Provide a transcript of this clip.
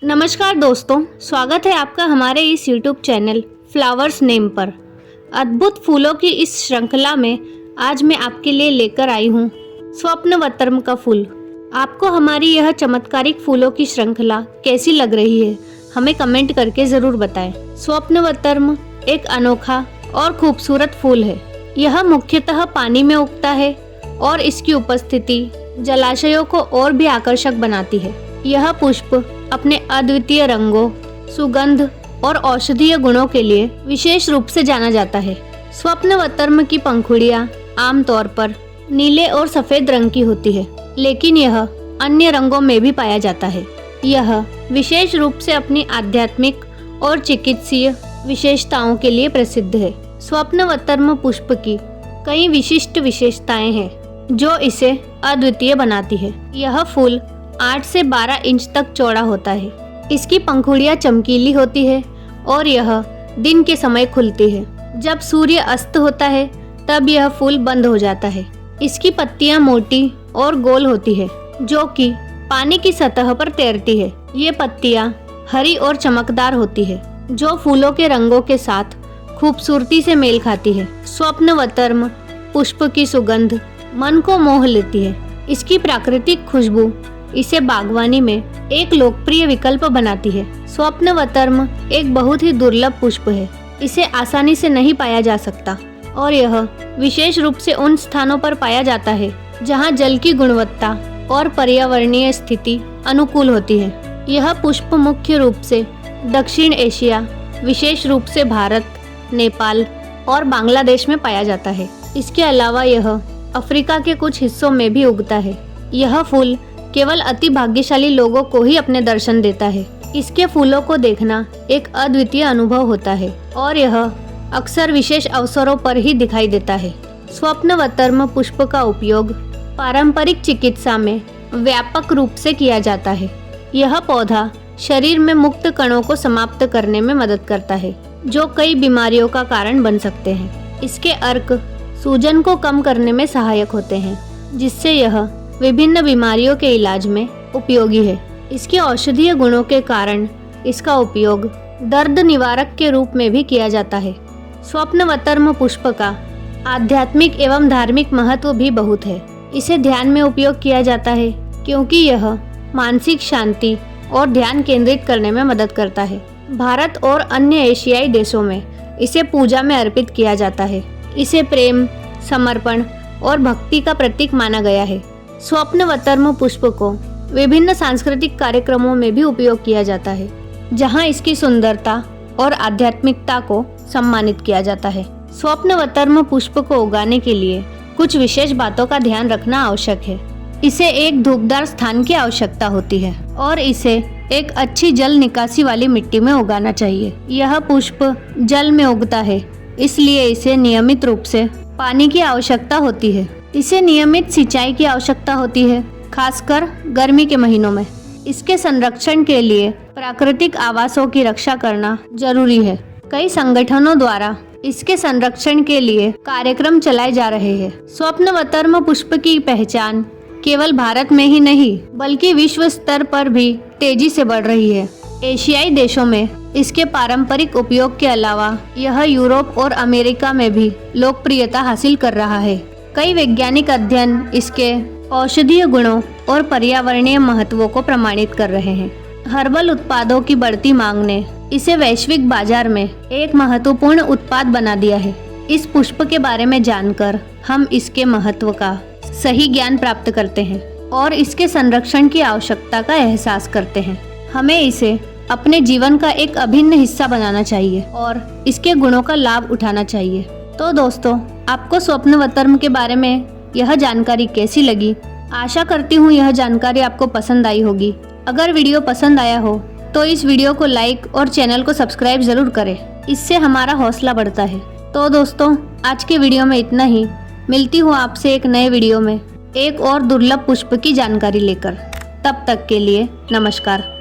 नमस्कार दोस्तों, स्वागत है आपका हमारे इस YouTube चैनल फ्लावर्स नेम पर। अद्भुत फूलों की इस श्रृंखला में आज मैं आपके लिए लेकर आई हूँ स्वप्नवतर्म का फूल। आपको हमारी यह चमत्कारिक फूलों की श्रृंखला कैसी लग रही है, हमें कमेंट करके ज़रूर बताएं। स्वप्नवतर्म एक अनोखा और खूबसूरत फूल है। यह मुख्यतः पानी में उगता है और इसकी उपस्थिति जलाशयों को और भी आकर्षक बनाती है। यह पुष्प अपने अद्वितीय रंगों, सुगंध और औषधीय गुणों के लिए विशेष रूप से जाना जाता है। स्वप्नवतर्म की पंखुड़ियां आमतौर पर नीले और सफेद रंग की होती है, लेकिन यह अन्य रंगों में भी पाया जाता है। यह विशेष रूप से अपनी आध्यात्मिक और चिकित्सीय विशेषताओं के लिए प्रसिद्ध है। स्वप्नवतर्म पुष्प की कई विशिष्ट विशेषताएं हैं जो इसे अद्वितीय बनाती है। यह फूल 8 से 12 इंच तक चौड़ा होता है। इसकी पंखुड़ियां चमकीली होती है और यह दिन के समय खुलती है। जब सूर्य अस्त होता है तब यह फूल बंद हो जाता है। इसकी पत्तियां मोटी और गोल होती है जो कि पानी की सतह पर तैरती है। ये पत्तियां हरी और चमकदार होती है जो फूलों के रंगों के साथ खूबसूरती से मेल खाती है। स्वप्नवतर्म पुष्प की सुगंध मन को मोह लेती है। इसकी प्राकृतिक खुशबू इसे बागवानी में एक लोकप्रिय विकल्प बनाती है। स्वप्नवतर्म एक बहुत ही दुर्लभ पुष्प है। इसे आसानी से नहीं पाया जा सकता और यह विशेष रूप से उन स्थानों पर पाया जाता है जहां जल की गुणवत्ता और पर्यावरणीय स्थिति अनुकूल होती है। यह पुष्प मुख्य रूप से दक्षिण एशिया, विशेष रूप से भारत, नेपाल और बांग्लादेश में पाया जाता है। इसके अलावा यह अफ्रीका के कुछ हिस्सों में भी उगता है। यह फूल केवल अति भाग्यशाली लोगों को ही अपने दर्शन देता है। इसके फूलों को देखना एक अद्वितीय अनुभव होता है और यह अक्सर विशेष अवसरों पर ही दिखाई देता है। स्वप्नवतर्म पुष्प का उपयोग पारंपरिक चिकित्सा में व्यापक रूप से किया जाता है। यह पौधा शरीर में मुक्त कणों को समाप्त करने में मदद करता है जो कई बीमारियों का कारण बन सकते हैं। इसके अर्क सूजन को कम करने में सहायक होते हैं, जिससे यह विभिन्न बीमारियों के इलाज में उपयोगी है। इसके औषधीय गुणों के कारण इसका उपयोग दर्द निवारक के रूप में भी किया जाता है। स्वप्नवतर्म पुष्प का आध्यात्मिक एवं धार्मिक महत्व भी बहुत है। इसे ध्यान में उपयोग किया जाता है क्योंकि यह मानसिक शांति और ध्यान केंद्रित करने में मदद करता है। भारत और अन्य एशियाई देशों में इसे पूजा में अर्पित किया जाता है। इसे प्रेम, समर्पण और भक्ति का प्रतीक माना गया है। स्वप्नवतर्म पुष्प को विभिन्न सांस्कृतिक कार्यक्रमों में भी उपयोग किया जाता है, जहां इसकी सुंदरता और आध्यात्मिकता को सम्मानित किया जाता है। स्वप्नवतर्म पुष्प को उगाने के लिए कुछ विशेष बातों का ध्यान रखना आवश्यक है। इसे एक धूपदार स्थान की आवश्यकता होती है और इसे एक अच्छी जल निकासी वाली मिट्टी में उगाना चाहिए। यह पुष्प जल में उगता है, इसलिए इसे नियमित रूप से पानी की आवश्यकता होती है। इसे नियमित सिंचाई की आवश्यकता होती है, खासकर गर्मी के महीनों में। इसके संरक्षण के लिए प्राकृतिक आवासों की रक्षा करना जरूरी है। कई संगठनों द्वारा इसके संरक्षण के लिए कार्यक्रम चलाए जा रहे हैं। स्वप्नवतर्म पुष्प की पहचान केवल भारत में ही नहीं बल्कि विश्व स्तर पर भी तेजी से बढ़ रही है। एशियाई देशों में इसके पारंपरिक उपयोग के अलावा यह यूरोप और अमेरिका में भी लोकप्रियता हासिल कर रहा है। कई वैज्ञानिक अध्ययन इसके औषधीय गुणों और पर्यावरणीय महत्वों को प्रमाणित कर रहे हैं। हर्बल उत्पादों की बढ़ती मांग ने इसे वैश्विक बाजार में एक महत्वपूर्ण उत्पाद बना दिया है। इस पुष्प के बारे में जानकर हम इसके महत्व का सही ज्ञान प्राप्त करते हैं और इसके संरक्षण की आवश्यकता का एहसास करते हैं। हमें इसे अपने जीवन का एक अभिन्न हिस्सा बनाना चाहिए और इसके गुणों का लाभ उठाना चाहिए। तो दोस्तों, आपको स्वप्नवतर्म के बारे में यह जानकारी कैसी लगी? आशा करती हूँ यह जानकारी आपको पसंद आई होगी। अगर वीडियो पसंद आया हो तो इस वीडियो को लाइक और चैनल को सब्सक्राइब जरूर करें, इससे हमारा हौसला बढ़ता है। तो दोस्तों, आज के वीडियो में इतना ही। मिलती हूँ आपसे एक नए वीडियो में एक और दुर्लभ पुष्प की जानकारी लेकर। तब तक के लिए नमस्कार।